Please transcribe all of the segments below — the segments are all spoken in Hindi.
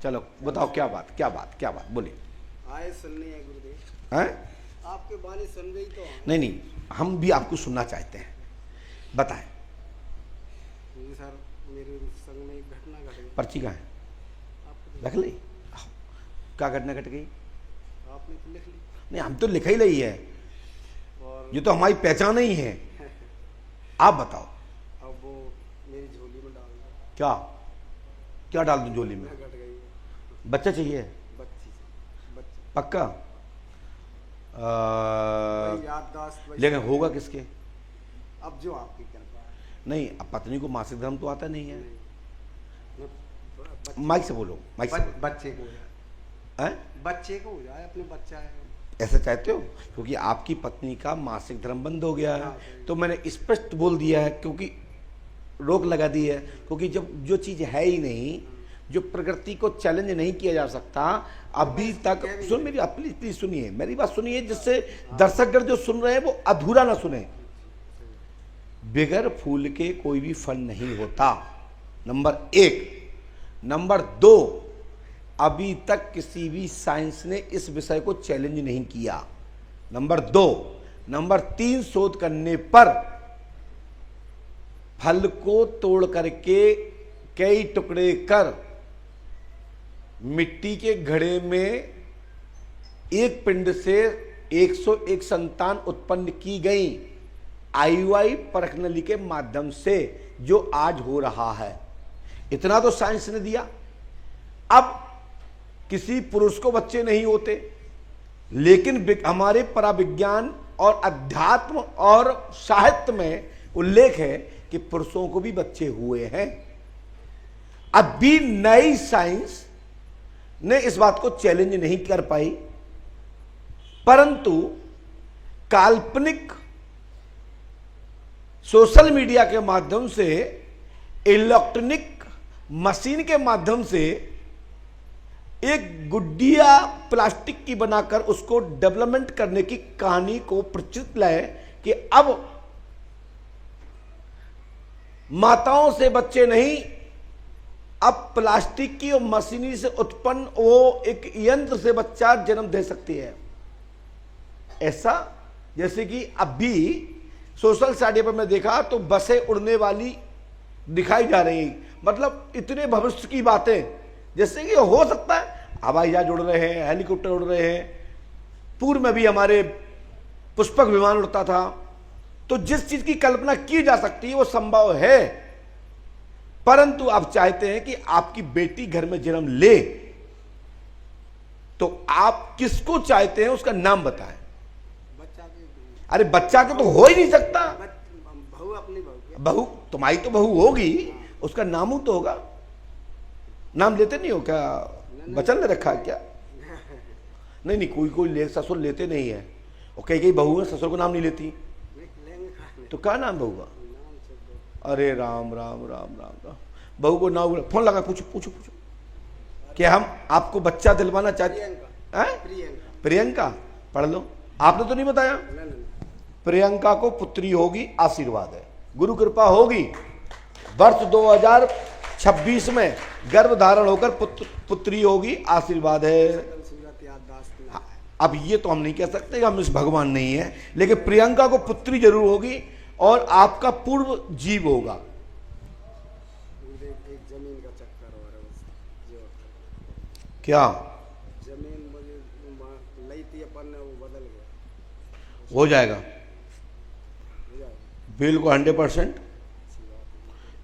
चलो बताओ क्या बात, क्या बात, क्या बात बोलिए। आए सुननी है गुरुदेव, हैं? आपके बानी सुन गई तो नहीं नहीं, हम भी आपको सुनना चाहते हैं, बताएं। जी सर, मेरे संग में एक घटना घट गई। पर्ची कहाँ है? आपको रख ली? क्या घटना घट गई? आपने तो लिख ली नहीं, हम तो लिख ही रही है, और ये तो हमारी पहचान ही है। आप बताओ अब वो मेरी झोली में डाल दिया। क्या क्या डाल दूं झोली में? घटना घट गई है। बच्चा चाहिए बच्ची से बच्ची पक्का? वही याददाश्त वही लेकिन सब होगा है। किसके? अब जो आपकी कृपा है। नहीं, अब पत्नी को मासिक धर्म तो आता नहीं है। नहीं, माइक से बोलो, माइक से बोलो। बच्चे को हो जाए, हैं? बच्चे को हो जाए, अपने बच्चा है। ऐसा चाहते हो? क्योंकि आपकी पत्नी का मासिक धर्म बंद हो गया है, हाँ, सही। तो मैंने स्पष्ट बोल दिया है, क्योंकि रोक लगा दी है, क्योंकि जब जो चीज़ है ही नहीं, जो प्रकृति को चैलेंज नहीं किया जा सकता अभी तक। सुन मेरी, आप प्लीज प्लीज सुनिए, मेरी बात सुनिए, जिससे दर्शकगण जो सुन रहे हैं वो अधूरा ना सुने। बगैर फूल के कोई भी फल नहीं होता, नंबर 1। नंबर 2, अभी तक किसी भी साइंस ने इस विषय को चैलेंज नहीं किया, नंबर 2। नंबर 3, शोध करने पर फल को तोड़ करके कई टुकड़े कर मिट्टी के घड़े में एक पिंड से 101 संतान उत्पन्न की गई IUI प्रणाली के माध्यम से, जो आज हो रहा है। इतना तो साइंस ने दिया। अब किसी पुरुष को बच्चे नहीं होते, लेकिन हमारे पराविज्ञान और अध्यात्म और साहित्य में उल्लेख है कि पुरुषों को भी बच्चे हुए हैं। अब भी नई साइंस ने इस बात को चैलेंज नहीं कर पाई, परंतु काल्पनिक सोशल मीडिया के माध्यम से, इलेक्ट्रॉनिक मशीन के माध्यम से एक गुड्डिया प्लास्टिक की बनाकर उसको डेवलपमेंट करने की कहानी को प्रचलित लाए कि अब माताओं से बच्चे नहीं, अब प्लास्टिक की और मशीनी से उत्पन्न वो एक यंत्र से बच्चा जन्म दे सकती है। ऐसा जैसे कि अभी सोशल मीडिया पर मैं देखा तो बसें उड़ने वाली दिखाई जा रही, मतलब इतने भविष्य की बातें, जैसे कि हो सकता है हवाई जहाज उड़ रहे हैं, हेलीकॉप्टर उड़ रहे हैं। पूर्व में भी हमारे पुष्पक विमान उड़ता था। तो जिस चीज की कल्पना की जा सकती है वो संभव है, परंतु आप चाहते हैं कि आपकी बेटी घर में जन्म ले, तो आप किसको चाहते हैं उसका नाम बताएं। बच्चा के अरे बच्चा के तो हो ही नहीं सकता। बहू, अपनी बहू के। बहू तुम्हारी तो बहू होगी, उसका नाम तो होगा। नाम लेते नहीं हो क्या? बचन ले रखा है क्या? नहीं नहीं, कोई कोई ले, ससुर लेते नहीं है, और कई कई बहू है ससुर को नाम नहीं लेती। लेंगे तो क्या नाम बहू का? नाम से दो। अरे राम राम राम राम राम। बहू को नाम, फोन लगा, पूछो पूछो पूछो कि हम आपको बच्चा दिलवाना चाहते हैं। प्रियंका। प्रियंका पढ़ लो, आपने तो नहीं बताया। नहीं। प्रियंका को पुत्री होगी, आशीर्वाद है, गुरु कृपा होगी। वर्ष 2026 में गर्भ धारण होकर पुत्री होगी, आशीर्वाद है। सूरत याददाश्त में है। अब ये तो हम नहीं कह सकते कि हम इस भगवान नहीं है, लेकिन प्रियंका को पुत्री जरूर होगी और आपका पूर्व जीव होगा। एक जमीन का चक्कर हो रहा है जो क्या जमीन मुझे ली थी अपन ने, वो बदल गया। हो जाएगा? हो जाएगा। बिल्कुल 100%।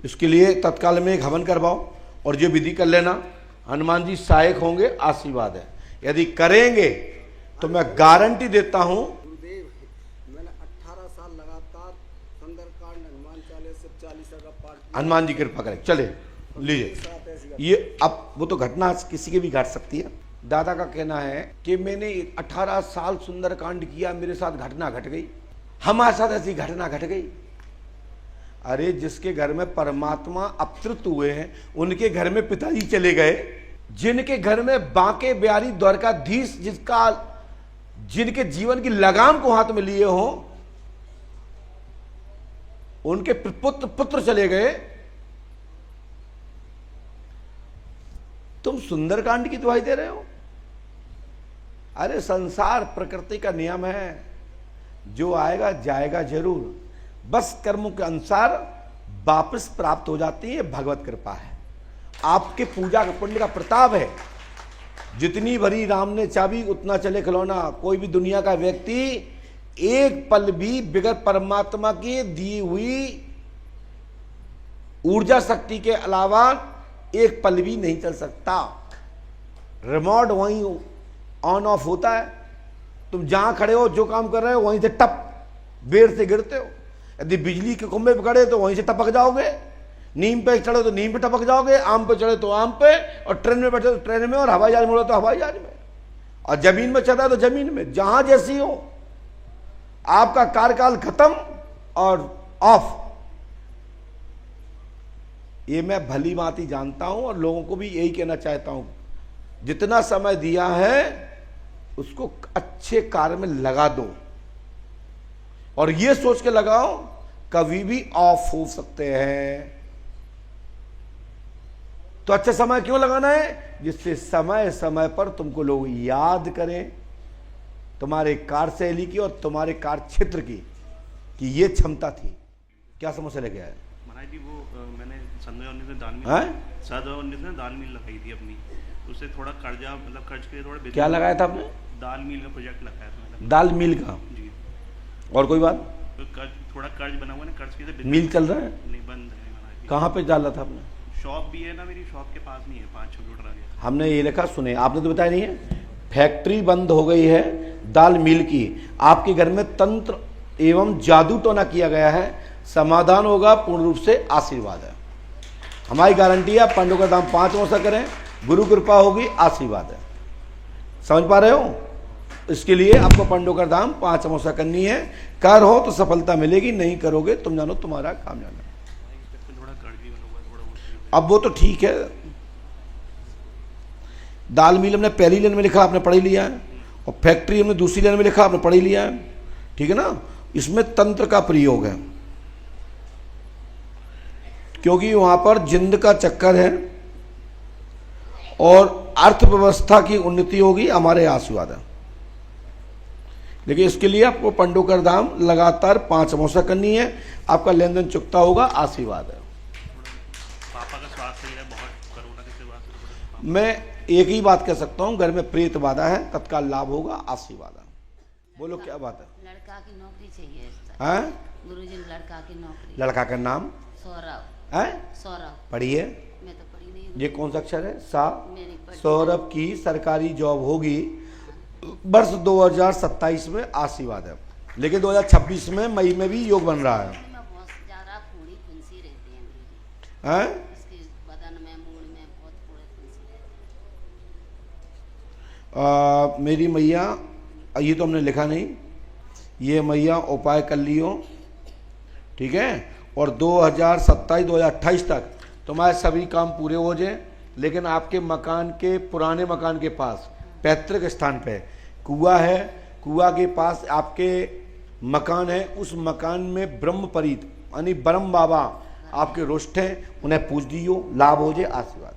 इसके लिए तत्काल में एक हवन करवाओ और जो विधि कर लेना। हनुमान जी सहायक होंगे, आशीर्वाद है। यदि करेंगे तो मैं गारंटी देता हूं। गुरुदेव, मैंने 18 साल लगातार सुंदरकांड, हनुमान चालीसा, 40 का पाठ किया। हनुमान जी कृपा करें। चले लीजिए, एक साथ ऐसी घटना। ये अब वो तो घटना किसी के भी घट सकती है। दादा का कहना है कि मैंने 18 साल सुंदरकांड किया, मेरे साथ घटना घट गई, हमारे साथ ऐसी घटना घट गई। अरे जिसके घर में परमात्मा अवतरित हुए हैं, उनके घर में पिताजी चले गए। जिनके घर में बांके बिहारी द्वारकाधीश, जिनके जीवन की लगाम को हाथ में लिए हो, उनके पुत्र चले गए। तुम सुंदरकांड की दुहाई दे रहे हो? अरे संसार प्रकृति का नियम है, जो आएगा जाएगा जरूर, बस कर्मों के अनुसार वापस प्राप्त हो जाती है। भगवत कृपा है, आपके पूजा का पुण्य का प्रताप है। जितनी भरी राम ने चाबी उतना चले खिलौना। कोई भी दुनिया का व्यक्ति एक पल भी बिगड़ परमात्मा की दी हुई ऊर्जा शक्ति के अलावा एक पल भी नहीं चल सकता। रिमोट वहीं ऑन ऑफ होता है, तुम जहां खड़े हो जो काम कर रहे हो वहीं से टप बेर से गिरते हो। यदि बिजली के खंभे पे खड़े तो वहीं से टपक जाओगे, नीम पे चढ़े तो नीम पे टपक जाओगे, आम पे चढ़े तो आम पे, और ट्रेन में बैठे तो ट्रेन में, और हवाई जहाज में उड़े तो हवाई जहाज में, और जमीन में चढ़ा तो जमीन में। जहां जैसी हो, आपका कार्यकाल खत्म और ऑफ। ये मैं भली भांति जानता हूं और लोगों को भी यही कहना चाहता हूं, जितना समय दिया है उसको अच्छे कार्य में लगा दो, और ये सोच के लगाओ कभी भी ऑफ हो सकते हैं। तो अच्छे समय क्यों लगाना है? जिससे समय समय पर तुमको लोग याद करें, तुम्हारे कार्यशैली की और तुम्हारे कार्य क्षेत्र की, कि ये क्षमता थी। क्या समस्या लेके आए महाराज जी? वो मैंने सन 2019 में दाल मिल दाल मिल लगाई थी अपनी, उससे थोड़ा कर्जा, मतलब कर्ज के थोड़ा। क्या लगाया था आपने? दाल मिल का प्रोजेक्ट लगाया था मैंने। दाल मिल का जी। और कोई बात? तो थोड़ा कर्ज बना हुआ ना, कर्ज के मिल चल रहा है? नहीं, बंद है महाराज जी। कहाँ पे डाला था आपने? शॉप भी है ना, मेरी शॉप के पास नहीं है, 5-6 किलोमीटर आगे। हमने ये लिखा, सुने, आपने तो बताया नहीं है। फैक्ट्री बंद हो गई है दाल मिल की, आपके घर में तंत्र एवं जादू टोना किया गया है, समाधान होगा, पूर्ण रूप से आशीर्वाद है। हमारी गारंटी है, पंडों का दाम 5 वर्ष करें, गुरु कृपा होगी, आशीर्वाद है। समझ पा रहे हो? इसके लिए आपको पंडों का दाम 5 वर्ष करनी है। कर हो तो सफलता मिलेगी, नहीं करोगे तुम जानो तुम्हारा काम जाना। थोड़ा कर्ज भी बना हुआ, थोड़ा अब वो तो ठीक है, दाल मिल हमने पहली लाइन में लिखा, आपने पढ़ ही लिया है, और फैक्ट्री हमने दूसरी लाइन में लिखा, आपने पढ़ ही लिया है, ठीक है ना। इसमें तंत्र का प्रयोग है, क्योंकि वहां पर जिंद का चक्कर है और अर्थव्यवस्था की उन्नति होगी, हमारे आशीर्वाद है। लेकिन इसके लिए आपको पंडों का दाम लगातार 5 वर्ष करनी है, आपका लेन देन चुकता होगा, आशीर्वाद है। पापा का स्वास्थ्य है बहुत, कोरोना के बाद से मैं एक ही बात कह सकता हूं, घर में प्रेत बाधा है, तत्काल लाभ होगा, आशीर्वाद है। बोलो क्या बात है? लड़का की नौकरी चाहिए हैं? गुरुजी, लड़का की नौकरी। लड़का का नाम? सौरभ। है? सौरभ। पढ़िए। मैं तो पढ़ी नहीं। ये कौन सा अक्षर है? सा। मेरी पढ़ी। सौरभ की सरकारी जॉब होगी वर्ष 2027 में, आशीर्वाद है। लेकिन 2026 में मई में भी योग बन रहा है। में बहुत ज्यादा फूड़ी फुंसी रहती है गुरुजी। हैं? इसके बदन में, मूड में बहुत फूड़ी फुंसी रहती मेरी मैया, ये तो हमने लिखा नहीं, ये मैया उपाय कर लियो, ठीक है, और 2027-2028 तक तुम्हारे सभी काम पूरे हो जाए। लेकिन आपके मकान के, पुराने मकान के पास पैतृक स्थान पे कुआं है, कुआं के पास आपके मकान है, उस मकान में ब्रह्म परीत यानी ब्रह्म बाबा आपके रुष्ट हैं, उन्हें पूज दियो, लाभ हो जाए, आशीर्वाद।